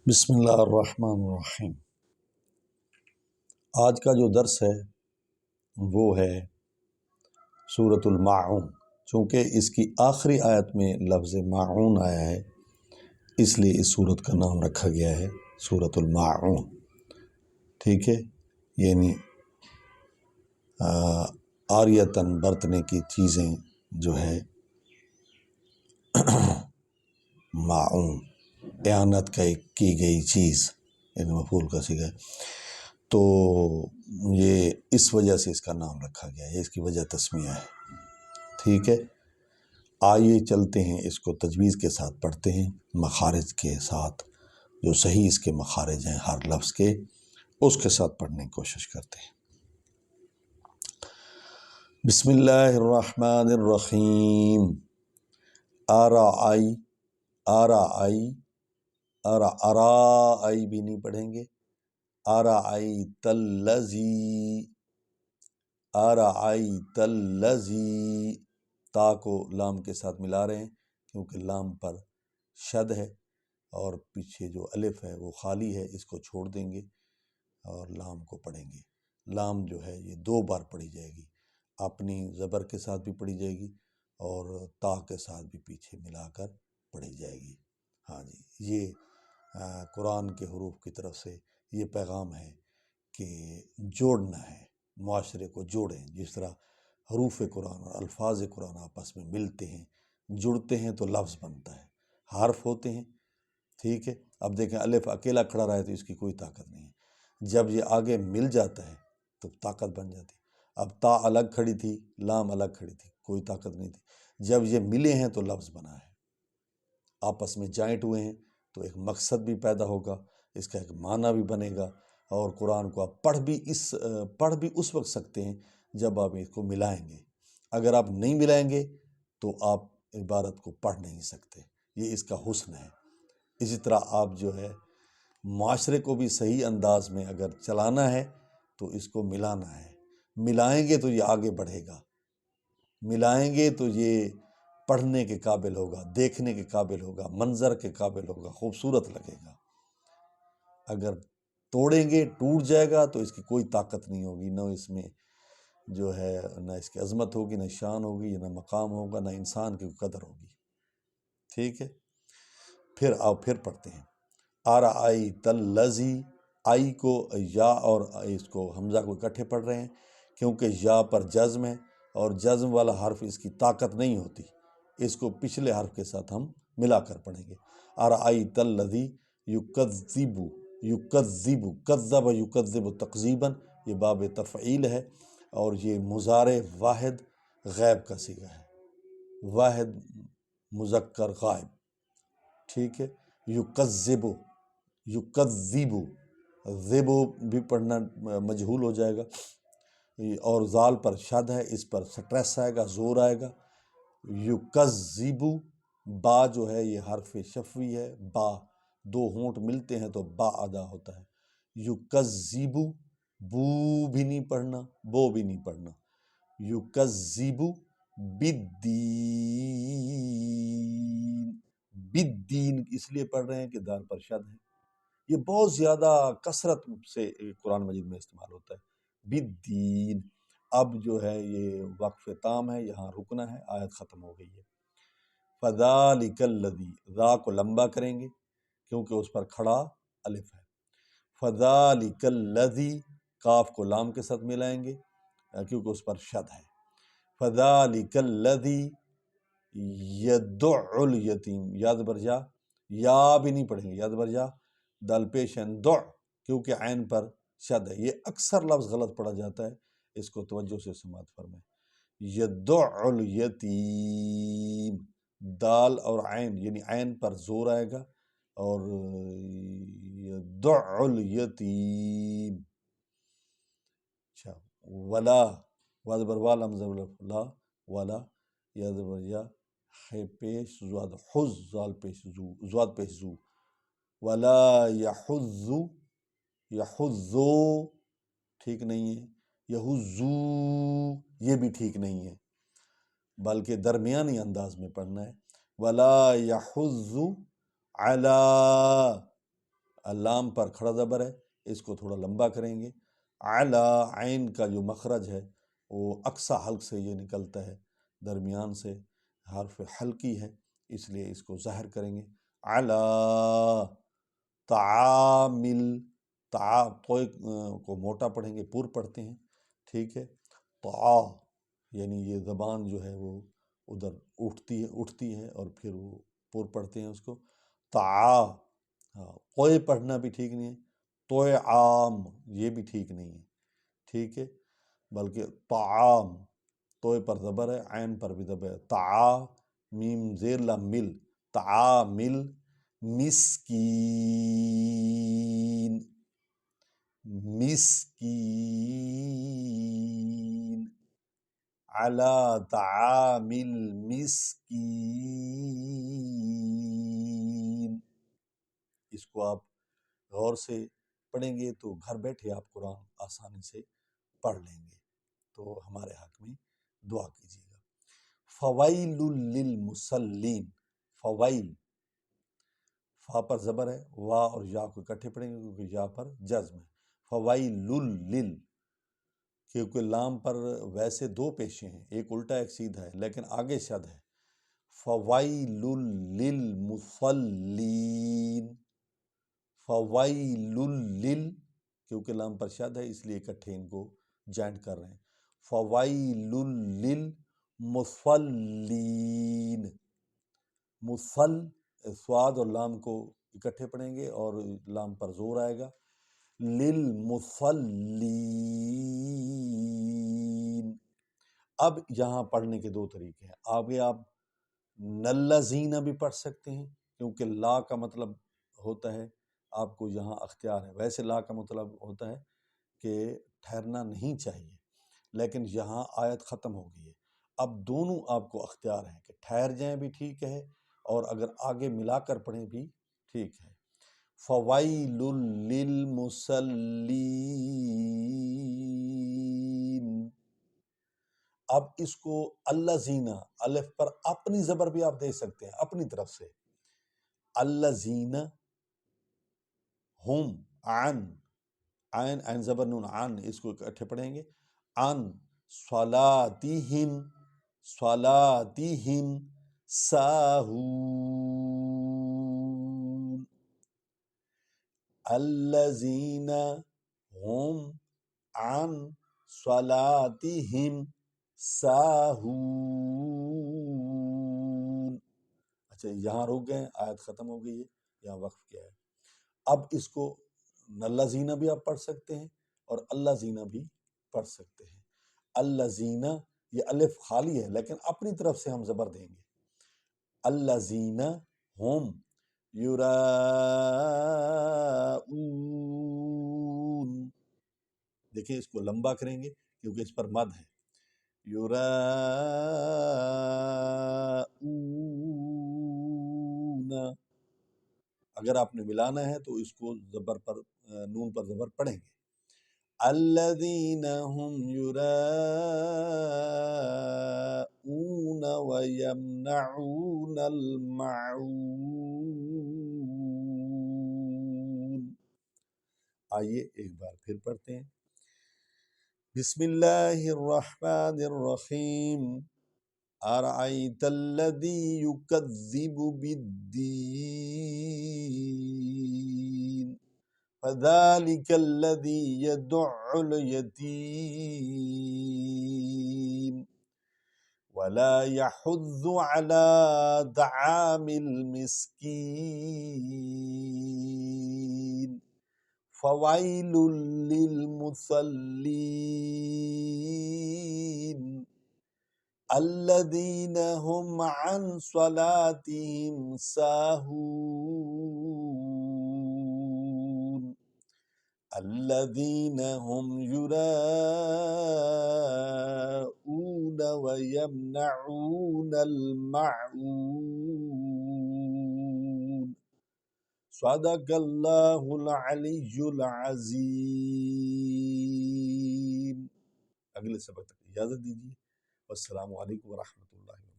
بسم اللہ الرحمن الرحیم۔ آج کا جو درس ہے وہ ہے سورۃ الماعون۔ چونکہ اس کی آخری آیت میں لفظ ماعون آیا ہے، اس لیے اس سورت کا نام رکھا گیا ہے سورۃ الماعون۔ ٹھیک ہے، یعنی عاریتاً برتنے کی چیزیں جو ہے ماعون، اعانت کی گئی چیز، یعنی مفعول کا صیغہ ہے۔ تو یہ اس وجہ سے اس کا نام رکھا گیا ہے، اس کی وجہ تسمیہ ہے۔ ٹھیک ہے، آئیے چلتے ہیں، اس کو تجویز کے ساتھ پڑھتے ہیں، مخارج کے ساتھ، جو صحیح اس کے مخارج ہیں ہر لفظ کے، اس کے ساتھ پڑھنے کی کوشش کرتے ہیں۔ بسم اللہ الرحمن الرحیم۔ آرائی، آرائی، آرائی بھی نہیں پڑھیں گے، آرائیت الذی، آرائیت الذی، تا کو لام کے ساتھ ملا رہے ہیں کیونکہ لام پر شد ہے اور پیچھے جو الف ہے وہ خالی ہے، اس کو چھوڑ دیں گے اور لام کو پڑھیں گے۔ لام جو ہے یہ 2 بار پڑھی جائے گی، اپنی زبر کے ساتھ بھی پڑھی جائے گی اور تا کے ساتھ بھی پیچھے ملا کر پڑھی جائے گی۔ ہاں جی، یہ قرآن کے حروف کی طرف سے یہ پیغام ہے کہ جوڑنا ہے، معاشرے کو جوڑیں۔ جس طرح حروف قرآن اور الفاظ قرآن آپس میں ملتے ہیں، جڑتے ہیں تو لفظ بنتا ہے، حرف ہوتے ہیں۔ ٹھیک ہے، اب دیکھیں الف اکیلا کھڑا رہے تو اس کی کوئی طاقت نہیں ہے، جب یہ آگے مل جاتا ہے تو طاقت بن جاتی ہے۔ اب تا الگ کھڑی تھی، لام الگ کھڑی تھی، کوئی طاقت نہیں تھی، جب یہ ملے ہیں تو لفظ بنا ہے، آپس میں جوائنٹ ہوئے ہیں تو ایک مقصد بھی پیدا ہوگا، اس کا ایک معنی بھی بنے گا، اور قرآن کو آپ پڑھ بھی اس وقت سکتے ہیں جب آپ اس کو ملائیں گے۔ اگر آپ نہیں ملائیں گے تو آپ عبارت کو پڑھ نہیں سکتے، یہ اس کا حسن ہے۔ اسی طرح آپ جو ہے معاشرے کو بھی صحیح انداز میں اگر چلانا ہے تو اس کو ملانا ہے، ملائیں گے تو یہ آگے بڑھے گا، ملائیں گے تو یہ پڑھنے کے قابل ہوگا، دیکھنے کے قابل ہوگا، منظر کے قابل ہوگا، خوبصورت لگے گا۔ اگر توڑیں گے ٹوٹ جائے گا تو اس کی کوئی طاقت نہیں ہوگی، نہ اس میں جو ہے نہ اس کی عظمت ہوگی، نہ شان ہوگی، نہ مقام ہوگا، نہ انسان کی قدر ہوگی۔ ٹھیک ہے، پھر پڑھتے ہیں۔ آرائیت الذی، آئی کو یا اور اس کو حمزہ کو اکٹھے پڑھ رہے ہیں کیونکہ یا پر جزم ہے اور جزم والا حرف اس کی طاقت نہیں ہوتی، اس کو پچھلے حرف کے ساتھ ہم ملا کر پڑھیں گے۔ آرائیت الذی یکذب، یکذب، کذب یکذب تکذیباً، یہ باب تفعیل ہے اور یہ مضارع واحد غیب کا صیغہ ہے، واحد مذکر غائب۔ ٹھیک ہے، یکذب، یکذب، ذب بھی پڑھنا مجہول ہو جائے گا، اور زال پر شد ہے، اس پر سٹریس آئے گا، زور آئے گا۔ یکذب، با جو ہے یہ حرف شفوی ہے، با 2 ہونٹ ملتے ہیں تو با ادا ہوتا ہے۔ یکذب، بو بھی نہیں پڑھنا، بو بھی نہیں پڑھنا۔ یکذب بالدین، بالدین اس لیے پڑھ رہے ہیں کہ دال پر شد ہے، یہ بہت زیادہ کثرت سے قرآن مجید میں استعمال ہوتا ہے، بالدین۔ اب جو ہے یہ وقف تام ہے، یہاں رکنا ہے، آیت ختم ہو گئی ہے۔ فذالک الذی، ذا کو لمبا کریں گے کیونکہ اس پر کھڑا الف ہے۔ فذالک الذی، کاف کو لام کے ساتھ ملائیں گے کیونکہ اس پر شد ہے۔ فذالک الذی یدع الیتیم، یاد برجا، یا بھی نہیں پڑھیں گے، یاد برجا، دال پیش دع کیونکہ عین پر شد ہے، یہ اکثر لفظ غلط پڑھا جاتا ہے، اس کو توجہ سے سماعت فرمائیں۔ یدع الیتیم، دال اور عین یعنی عین پر زور آئے گا اور یدع الیتیم۔ اچھا، ولا، واد بروا لمز لا، ولا، یاد برجا، ہے پیش زواد، حز، زال پیش زو، زواد پیش زو، ولا یحض، یحضو ٹھیک نہیں ہے، یحضو یہ بھی ٹھیک نہیں ہے، بلکہ درمیانی انداز میں پڑھنا ہے۔ ولا یحض علی، لام پر کھڑا زبر ہے، اس کو تھوڑا لمبا کریں گے۔ علا، عین کا جو مخرج ہے وہ اقصی حلق سے یہ نکلتا ہے، درمیان سے حرف حلقی ہے، اس لیے اس کو ظاہر کریں گے۔ علا تعامل، توئے کو موٹا پڑھیں گے، پور پڑھتے ہیں، ٹھیک ہے۔ یعنی یہ زبان جو ہے وہ ادھر اٹھتی ہے اور پھر وہ پور پڑھتے ہیں اس کو۔ قوئے پڑھنا بھی ٹھیک نہیں ہے، توئے عام یہ بھی ٹھیک نہیں ہے، ٹھیک ہے، بلکہ طعام، توئے پر زبر ہے، عین پر بھی زبر ہے، میم زیر لام مل، تعامل مسکین، مسکین، علی طعام المسکین۔ اس کو آپ غور سے پڑھیں گے تو گھر بیٹھے آپ قرآن آسانی سے پڑھ لیں گے۔ تو ہمارے حق میں دعا کیجیے گا۔ فویل للمصلین، فویل، فا پر زبر ہے، وا اور یا کو اکٹھے پڑھیں گے کیونکہ یا پر جزم ہے۔ فویل لل، کیونکہ لام پر ویسے دو پیشے ہیں، ایک الٹا ایک سیدھا ہے، لیکن آگے شد ہے۔ فویل للمصلین، فویل لل، کیونکہ لام پر شد ہے اس لیے اکٹھے ان کو جوائنٹ کر رہے ہیں۔ فویل للمصلین، مصل، سواد اور لام کو اکٹھے پڑھیں گے اور لام پر زور آئے گا۔ للمصلین، اب یہاں پڑھنے کے دو طریقے ہیں، آگے آپ نلزین بھی پڑھ سکتے ہیں کیونکہ لا کا مطلب ہوتا ہے آپ کو یہاں اختیار ہے، ویسے لا کا مطلب ہوتا ہے کہ ٹھہرنا نہیں چاہیے، لیکن یہاں آیت ختم ہو گئی ہے، اب دونوں آپ کو اختیار ہیں کہ ٹھہر جائیں بھی ٹھیک ہے اور اگر آگے ملا کر پڑھیں بھی ٹھیک ہے۔ فویل للمصلین، اب اس کو الذین، الف پر اپنی زبر بھی آپ دے سکتے ہیں اپنی طرف سے، الذین ہم، عن، عین زبر نون، عن، اس کو اکٹھے پڑھیں گے، عن صلاتہم، صلاتہم ساہون، الذین ہم عن صلاتہم ساہون۔ اچھا یہاں رک گئے، آیت ختم ہو گئی ہے، یہاں وقف کیا ہے۔ اب اس کو نلزینہ بھی آپ پڑھ سکتے ہیں اور اللہ زینہ بھی پڑھ سکتے ہیں۔ اللہ زینہ، یہ الف خالی ہے لیکن اپنی طرف سے ہم زبر دیں گے۔ اللہ زینہ ہم یراؤون، دیکھیں اس کو لمبا کریں گے کیونکہ اس پر مد ہے، یراؤون، اگر آپ نے ملانا ہے تو اس کو زبر پر، نون پر زبر پڑھیں گے۔ الذین هم یراؤون ویمنعون الماعون۔ آئیے ایک بار پھر پڑھتے ہیں۔ بسم اللہ الرحمن الرحیم۔ ارأیت الذی یکذب بالدین فذلک الذی یدع الیتیم ولا یحض علی طعام المسکین فویل للمصلین الذین هم عن صلاتهم ساہون الذین هم یراؤون ویمنعون الماعون۔ صدق اللہ العلی العظیم۔ اگلے سبق تک اجازت دیجیے، والسلام علیکم ورحمۃ اللہ۔